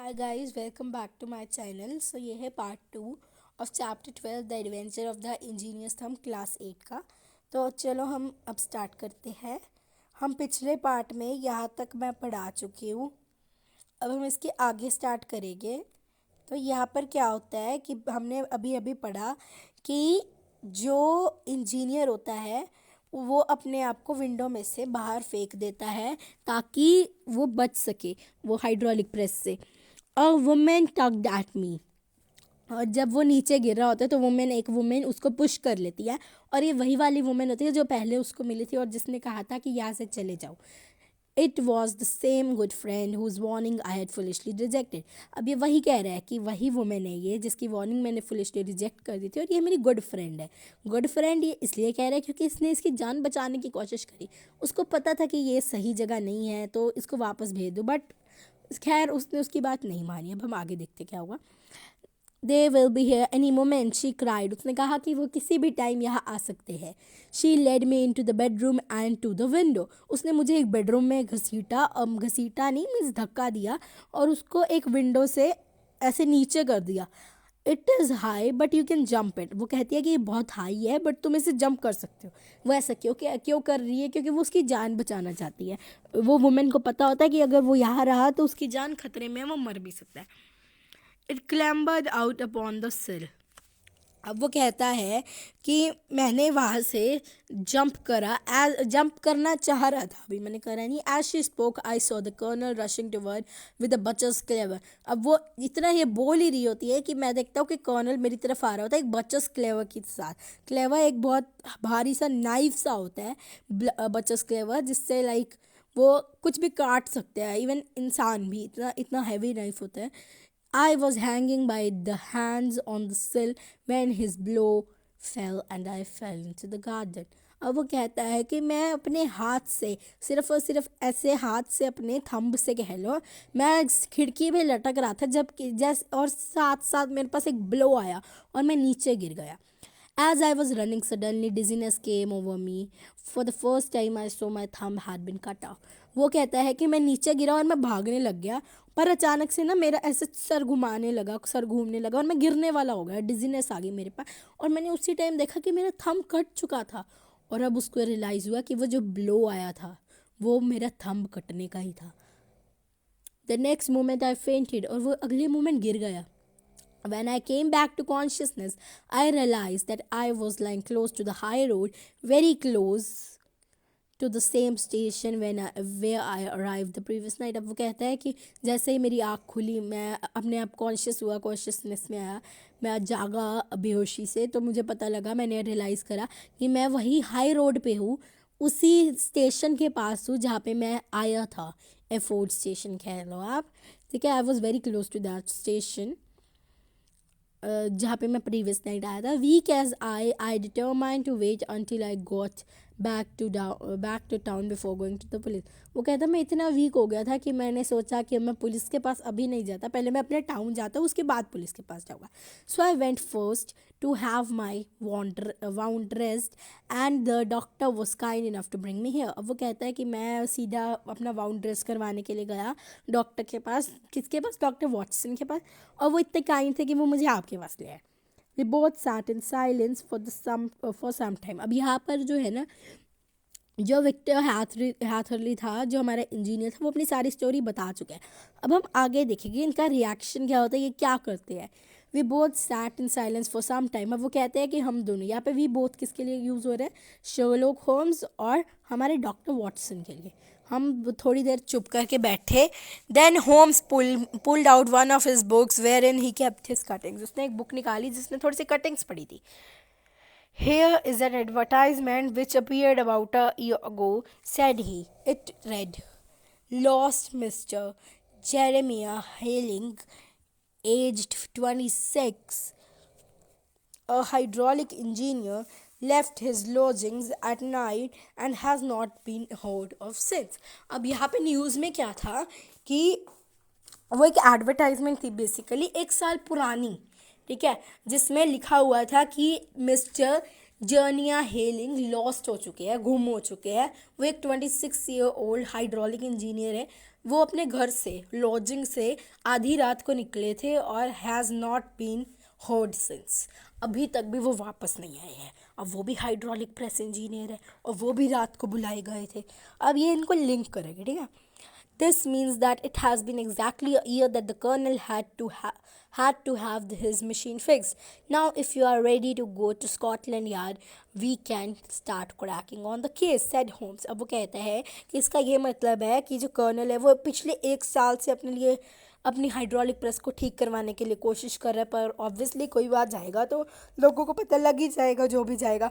Hi guys, welcome back to my channel. So ये है part 2 of chapter 12 the adventure of the engineer's thumb class 8 का। तो चलो हम अब स्टार्ट करते हैं। हम पिछले पार्ट में यहाँ तक मैं पढ़ा चुकी हूँ। अब हम इसके आगे स्टार्ट करेंगे। तो यहाँ पर क्या होता है कि हमने अभी अभी पढ़ा कि जो इंजीनियर होता है वो अपने आप को विंडो में से बाहर फेंक देता है ताकि वो बच सके वो हाइड्रोलिक प्रेस से। A women tugged at me. और जब वो नीचे गिर रहा होता है तो एक वुमेन उसको पुश कर लेती है। और ये वही वाली वुमेन होती है जो पहले उसको मिली थी और जिसने कहा था कि यहाँ से चले जाओ। It was the same good friend whose warning I had foolishly rejected. अब ये वही कह रहा है कि वही वुमेन है ये जिसकी वार्निंग मैंने फुलिशली रिजेक्ट कर दी थी और ये मेरी गुड फ्रेंड है। गुड फ्रेंड ये इसलिए कह रहा है क्योंकि इसने इसकी जान बचाने की कोशिश करी। उसको पता था कि ये सही जगह नहीं है तो इसको वापस भेज दो, बट खैर उसने उसकी बात नहीं मानी। अब हम आगे देखते क्या होगा। They will be here any moment she cried. उसने कहा कि वो किसी भी टाइम यहाँ आ सकते हैं। She led me into the bedroom and to the window. उसने मुझे एक बेडरूम में घसीटा, घसीटा नहीं मीन्स धक्का दिया और उसको एक विंडो से ऐसे नीचे कर दिया। It is high but you can jump it. वो कहती है कि ये बहुत हाई है बट तुम इसे जंप कर सकते हो। वो ऐसा क्यों कर रही है? क्योंकि वो उसकी जान बचाना चाहती है। वो वुमेन को पता होता है कि अगर वो यहाँ रहा तो उसकी जान खतरे में है, वो मर भी सकता है। इट क्लैम्बर्ड आउट अपॉन द सिल। अब वो कहता है कि मैंने वहाँ से जंप करना चाह रहा था, अभी मैंने करा नहीं। As she spoke I saw the colonel rushing toward with the butcher's cleaver. अब वो इतना ये बोल ही रही होती है कि मैं देखता हूँ कि कर्नल मेरी तरफ आ रहा होता है एक बचर्स क्लेवर के साथ। क्लेवर एक बहुत भारी सा नाइफ सा होता है, बचर्स क्लेवर, जिससे लाइक वो कुछ भी काट सकते हैं, इवन इंसान भी। इतना इतना हैवी नाइफ होता है। I was hanging by the hands on the sill when his blow fell and I fell into the garden. अब वो कहता है कि मैं अपने हाथ से, सिर्फ और सिर्फ ऐसे हाथ से, अपने थंब से कह लो, मैं खिड़की पे लटक रहा था जब और साथ साथ मेरे पास एक ब्लो आया और मैं नीचे गिर गया। As I was running, suddenly dizziness came over me. For the first time I saw my thumb had been cut off. वो कहता है कि मैं नीचे गिरा और मैं भागने लग गया, पर अचानक से ना मेरा ऐसे सर घूमने लगा और मैं गिरने वाला हो गया। डिजीनेस आ गई मेरे पास और मैंने उसी टाइम देखा कि मेरा थंब कट चुका था। और अब उसको रियलाइज़ हुआ कि वो जो ब्लो आया था वो मेरा थंब कटने का ही था। The next moment I fainted. और वो अगले मोमेंट गिर गया। When I came back to consciousness, I realized that I was lying close to the high road, very close to the same station where I arrived the previous night. अब वो कहता है कि जैसे ही मेरी आँख खुली, मैं अपने आप कॉन्शियस हुआ, कॉन्शियसनेस में आया, मैं जागा बेहोशी से, तो मुझे पता लगा, मैंने रियलाइज़ करा कि मैं वही हाई रोड पे हूँ, उसी स्टेशन के पास हूँ जहाँ पे मैं आया था। एफोर्ड स्टेशन कह लो आप, ठीक है। I was very close to that station जहाँ पे मैं प्रीवियस नाइट आया था। Weak as I determine to wait until I got back to town before going to the police. वो कहता मैं इतना वीक हो गया था कि मैंने सोचा कि मैं पुलिस के पास अभी नहीं जाता, पहले मैं अपने टाउन जाता हूँ, उसके बाद पुलिस के पास जाऊँगा। So I went first to have my wound rest and the doctor was kind enough to bring me here. अब वो कहता है कि मैं सीधा अपना वाउंड रेस्ट करवाने के लिए गया डॉक्टर के पास। किसके पास? डॉक्टर वॉटसन के पास। और वो इतने काइंड थे कि वो मुझे आपके पास ले आए। We both sat in silence for some time. अब यहाँ पर जो है ना, जो विक्टर हैथरली था, जो हमारा इंजीनियर था, वो अपनी सारी स्टोरी बता चुका है। अब हम आगे देखेंगे इनका रिएक्शन क्या होता है, ये क्या करते हैं। We both sat in silence for some time. अब वो कहते हैं कि हम दोनों, यहाँ पे वी बोथ किसके लिए यूज़ हो रहे हैं? शर्लॉक होम्स और हमारे डॉक्टर वॉटसन के लिए। हम थोड़ी देर चुप करके बैठे। Then Holmes pulled out one of his books wherein he kept his cuttings. उसने एक बुक निकाली जिसमें थोड़ी सी कटिंग्स पड़ी थी। Here is an advertisement which appeared about a year ago, said he. It read, Lost Mr. Jeremiah Hailing, aged 26, a hydraulic engineer, left his lodgings at night and has not been heard of since. अब यहाँ पे news में क्या था कि वो एक advertisement थी, बेसिकली 1 साल पुरानी, ठीक है, जिसमें लिखा हुआ था कि मिस्टर जर्निया हेलिंग लॉस्ट हो चुके हैं, गुम हो चुके हैं। वो एक 26 ईयर ओल्ड हाइड्रोलिक इंजीनियर है। वो अपने घर से लॉजिंग से आधी रात को निकले थे और has not been heard since. अभी तक भी वो वापस नहीं आए हैं। अब वो भी हाइड्रोलिक प्रेस इंजीनियर है और वो भी रात को बुलाए गए थे। अब ये इनको लिंक करेंगे, ठीक है। This means that it has been exactly a year that the colonel had to have his machine fixed. Now, if you are ready to go to Scotland Yard, we can start cracking on the case," said Holmes. अब वो कहता है कि इसका ये मतलब है कि जो कर्नल है वो पिछले 1 साल से अपने लिए अपनी हाइड्रोलिक प्रेस को ठीक करवाने के लिए कोशिश कर रहा है, पर ऑब्वियसली कोई बात जाएगा तो लोगों को पता लग ही जाएगा, जो भी जाएगा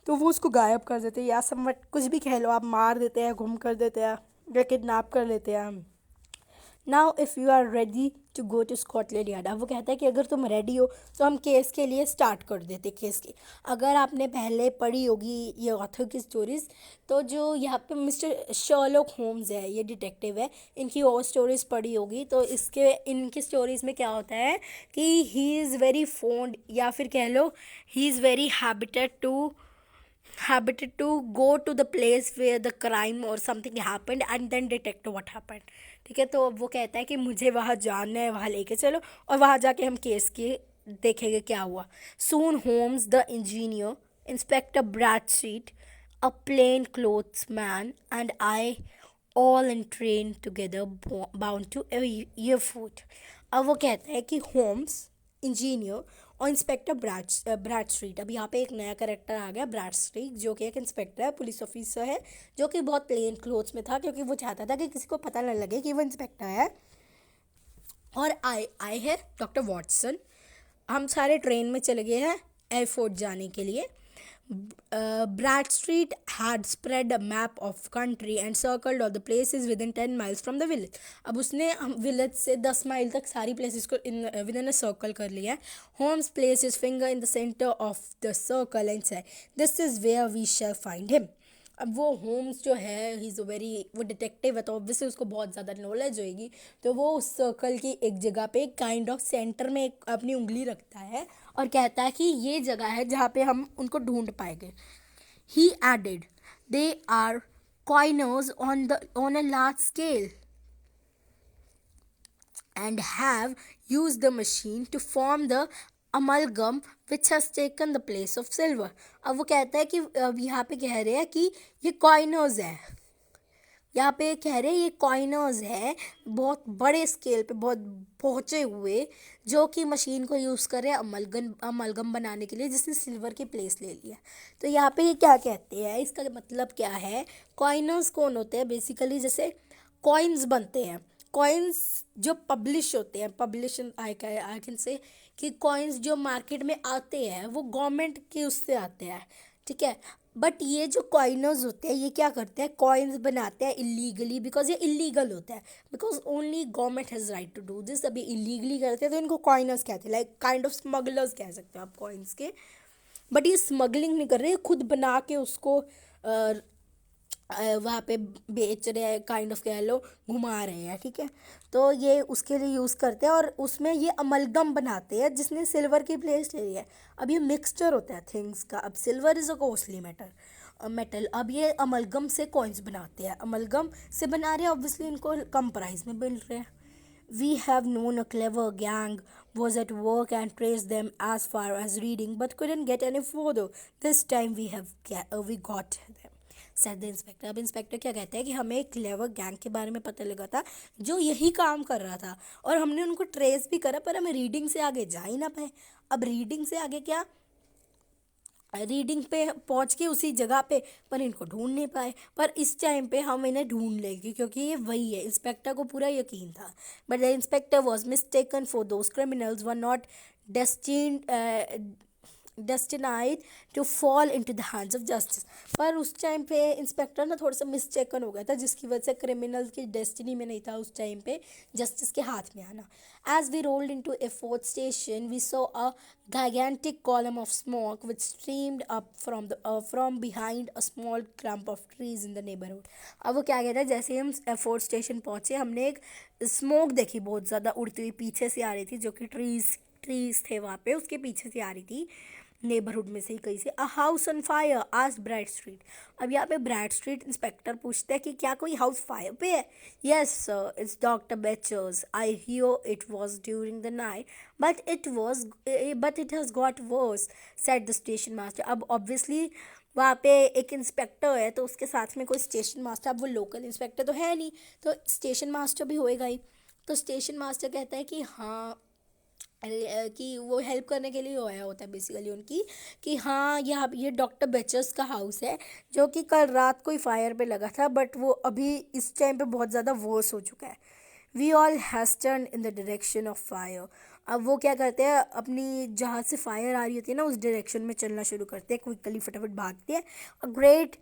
तो वो उसको गायब कर देते हैं, या समवट कुछ भी कह लो आप, मार देते हैं, गुम कर देते हैं या किडनैप कर लेते हैं। Now if you are ready to go to Scotland Yard, अब वो कहता है कि अगर तुम रेडी हो तो हम केस के लिए स्टार्ट कर देते केस की। अगर आपने पहले पढ़ी होगी ये ऑथर की स्टोरीज़, तो जो यहाँ पे मिस्टर शर्लॉक होम्स है, ये डिटेक्टिव है, इनकी और स्टोरीज़ पढ़ी होगी तो इनकी स्टोरीज़ में क्या होता है कि ही इज़ वेरी फोन्ड, या फिर कह लो he is very habited to go to the place where the crime or something happened and then detect what happened। ठीक है, तो अब वो कहता है कि मुझे वहाँ जाना है, वहाँ लेके चलो और वहाँ जाके हम केस के देखेंगे क्या हुआ। Soon Holmes the engineer, inspector Bradstreet, a plain clothes man and I all in train together bound to Erfurt। अब वो कहता है कि होम्स इंजीनियर और इंस्पेक्टर ब्रैडस्ट्रीट, अब यहाँ पे एक नया करेक्टर आ गया ब्रैडस्ट्रीट, जो कि एक इंस्पेक्टर है, पुलिस ऑफिसर है, जो कि बहुत प्लेन क्लोथ्स में था क्योंकि वो चाहता था कि किसी को पता न लगे कि वो इंस्पेक्टर है। और आई है डॉक्टर वॉटसन। हम सारे ट्रेन में चले गए हैं एयरफोर्ट जाने के लिए। Bradstreet had spread a map of country and circled all the places within 10 miles from the village। अब उसने विलेज से 10 माइल तक सारी प्लेसेस को within a circle कर लिया है। Holmes placed his finger in the center of the circle and said, "This is where we shall find him." अब वो होम्स जो है ही इज़ वो डिटेक्टिव है तो ऑब्वियसली उसको बहुत ज़्यादा नॉलेज होएगी, तो वो उस सर्कल की एक जगह पे काइंड ऑफ सेंटर में एक अपनी उंगली रखता है और कहता है कि ये जगह है जहाँ पे हम उनको ढूंढ पाएंगे। He added, "they are coiners on a large scale and have used the machine to form the amalgam which has taken the place of silver." अब वो कहता है कि अब यहाँ पे कह रहे हैं कि ये कॉइनर्स है, यहाँ पे कह रहे हैं ये कॉइनर्स है बहुत बड़े स्केल पे, बहुत पहुँचे हुए, जो कि मशीन को यूज़ कर रहे हैं अमलगम बनाने के लिए, जिसने सिल्वर की प्लेस ले लिया। तो यहाँ पे ये क्या कहते हैं, इसका मतलब क्या है, कॉइनर्स कौन होते हैं, बेसिकली जैसे कॉइन्स बनते हैं, कॉइन्स जो पब्लिश होते हैं, पब्लिशन आई कैन से कि कॉइन्स जो मार्केट में आते हैं वो गवर्नमेंट के उससे आते हैं, ठीक है। बट ये जो कॉइनर्स होते हैं ये क्या करते हैं, कॉइन्स बनाते हैं इलीगली, बिकॉज ये इलीगल होता है, because only government has right to do this. अभी इलीगली करते हैं तो इनको कॉइनर्स कहते हैं, लाइक काइंड ऑफ स्मगलर्स कह सकते हो आप कॉइन्स के। बट ये स्मगलिंग नहीं कर रहे, खुद बना के उसको वहाँ पे बेच रहे हैं, काइंड ऑफ कह लो घुमा रहे हैं, ठीक है। तो ये उसके लिए यूज़ करते हैं और उसमें ये अमलगम बनाते हैं जिसने सिल्वर की प्लेस ले ली है। अब ये मिक्सचर होता है थिंग्स का। अब silver is a costly metal, अब ये अमलगम से कॉइन्स बनाते हैं, अमलगम से बना रहे हैं, ऑब्वियसली इनको कम प्राइस में मिल रहे हैं। We have known a clever gang was at work and traced them as far as Reading, but couldn't get any further. This time we got them, said the inspector। अब inspector क्या कहते हैं कि हमें एक क्लेवर गैंग के बारे में पता लगा था जो यही काम कर रहा था और हमने उनको ट्रेस भी करा, पर हमें रीडिंग से आगे जा ही ना पाए। अब रीडिंग से आगे क्या, रीडिंग पे पहुंच के उसी जगह पे, पर इनको ढूंढ नहीं पाए। पर इस टाइम पे हम इन्हें ढूंढ लेंगे क्योंकि ये वही है, इंस्पेक्टर को पूरा यकीन था। But the inspector was mistaken, for those criminals were not destined to fall into the hands of justice. पर उस टाइम पे इंस्पेक्टर ना थोड़ा सा मिस्टेकन हो गया था, जिसकी वजह से क्रिमिनल की डेस्टिनी में नहीं था उस टाइम पे जस्टिस के हाथ में आना। As we rolled into a fourth station we saw a gigantic column of smoke which streamed up from behind a small clump of trees in the neighborhood। अब वो क्या कहता है, जैसे ही हम फोर्थ स्टेशन पहुँचे हमने एक स्मोक देखी बहुत ज़्यादा उड़ती हुई पीछे से आ रही थी, जो कि ट्रीज थे वहाँ पे, उसके पीछे से आ रही थी। नेबरहुड में से ही कहीं से। अ हाउस ऑन फायर आज ब्रैड स्ट्रीट। अब यहाँ पे ब्रैड स्ट्रीट इंस्पेक्टर पूछता है कि क्या कोई हाउस फायर पे है। Yes sir, it's doctor Becher's, I hear it was during the night but it has got worse, said the station master. अब ऑब्वियसली वहाँ पे एक इंस्पेक्टर है तो उसके साथ में कोई स्टेशन मास्टर, अब वो लोकल इंस्पेक्टर तो है नहीं, तो स्टेशन मास्टर भी होएगा ही। तो स्टेशन मास्टर कहता है कि हाँ, कि वो हेल्प करने के लिए आया होता है बेसिकली उनकी, कि हाँ ये डॉक्टर बेचर्स का हाउस है जो कि कल रात को ही फायर पे लगा था, बट वो अभी इस टाइम पे बहुत ज़्यादा वर्स हो चुका है। We all has turn in the direction of fire. अब वो क्या करते हैं, अपनी जहाँ से फायर आ रही होती है ना उस डायरेक्शन में चलना शुरू करते हैं, क्विकली फटाफट भागते हैं। A great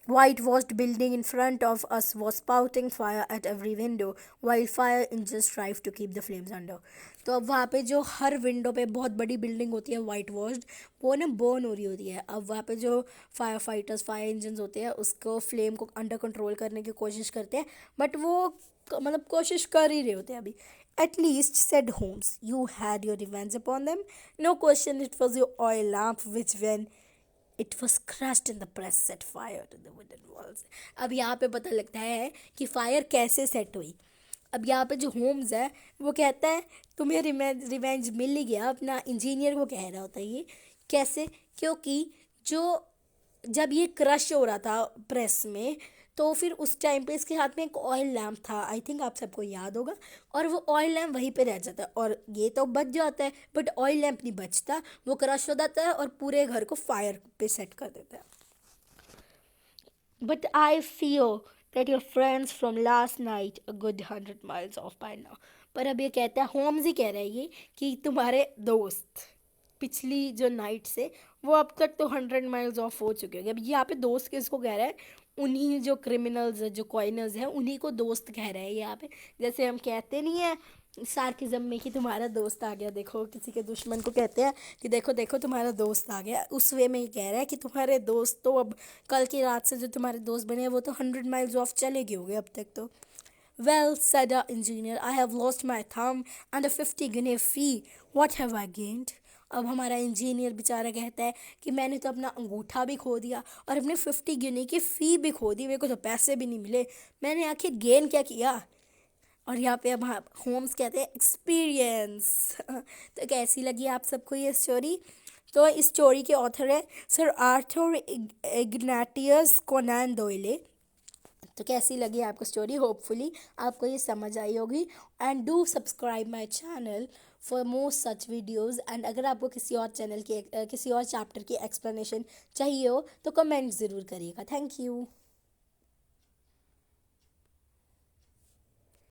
whitewashed building in front of us was spouting fire at every window while fire engines strive to keep the flames under। तो अब वहाँ पे जो हर विंडो पे बहुत बड़ी बिल्डिंग होती है वाइट वॉश्ड, वो ना बर्न हो रही होती है। अब वहाँ पे जो फायर फाइटर्स फायर इंजन्स होते हैं उसको फ्लेम को अंडर कंट्रोल करने की कोशिश करते हैं, बट वो मतलब कोशिश कर ही रहे होते हैं अभी। At least, said Holmes, you had your revenge upon them. No question, it was your oil lamp which, when it was crushed in the press, set fire to the wooden walls। अब यहाँ पे पता लगता है कि fire कैसे set हुई। अब यहाँ पे जो होम्स है वो कहता है तुम्हें रिवेंज मिल ही गया, अपना इंजीनियर को कह रहा होता है ये। कैसे? क्योंकि जो जब ये क्रश हो रहा था प्रेस में, तो फिर उस टाइम पे इसके हाथ में एक ऑयल लैम्प था, आई थिंक आप सबको याद होगा, और वो ऑयल लैम्प वहीं पे रह जाता है और ये तो बच जाता है, बट ऑयल लैम्प नहीं बचता, वो क्रश हो जाता है और पूरे घर को फायर पे सेट कर देता है। But I feel that your friends from last night a good 100 miles off by now. पर अब ये कहता है, होम्स ही कह रहा है ये, कि तुम्हारे दोस्त पिछली जो नाइट से वो अब तक तो 100 miles ऑफ हो चुके होंगे। अब यहाँ पे दोस्त किसको कह रहा है? उन्हीं जो क्रिमिनल्स है, जो कॉइनर्स हैं, उन्हीं को दोस्त कह रहा है यहाँ पे। जैसे हम कहते नहीं है सार्किज्म में कि तुम्हारा दोस्त आ गया, देखो किसी के दुश्मन को कहते हैं कि देखो देखो तुम्हारा दोस्त आ गया, उस वे में ये कह रहा है कि तुम्हारे दोस्त तो अब कल की रात से जो तुम्हारे दोस्त बने हैं वो तो 100 miles ऑफ चले गए होंगे अब तक तो। Well, said the engineer, I have lost my thumb and a 50 guinea fee. What have I gained? अब हमारा इंजीनियर बेचारा कहता है कि मैंने तो अपना अंगूठा भी खो दिया और अपने 50 guinea की फ़ी भी खो दी, मेरे को तो पैसे भी नहीं मिले, मैंने आखिर गेन क्या किया? और यहाँ पे अब होम्स कहते हैं एक्सपीरियंस। तो कैसी लगी आप सबको ये स्टोरी? तो इस स्टोरी के ऑथर है सर आर्थर इग्नाटियस कोनैन डॉयले। तो कैसी लगी आपको स्टोरी? होपफुली आपको ये समझ आई होगी। And do subscribe my channel for more such videos. And अगर आपको किसी और चैनल की किसी और चैप्टर की एक्सप्लेनेशन चाहिए हो तो कमेंट ज़रूर करिएगा। Thank you.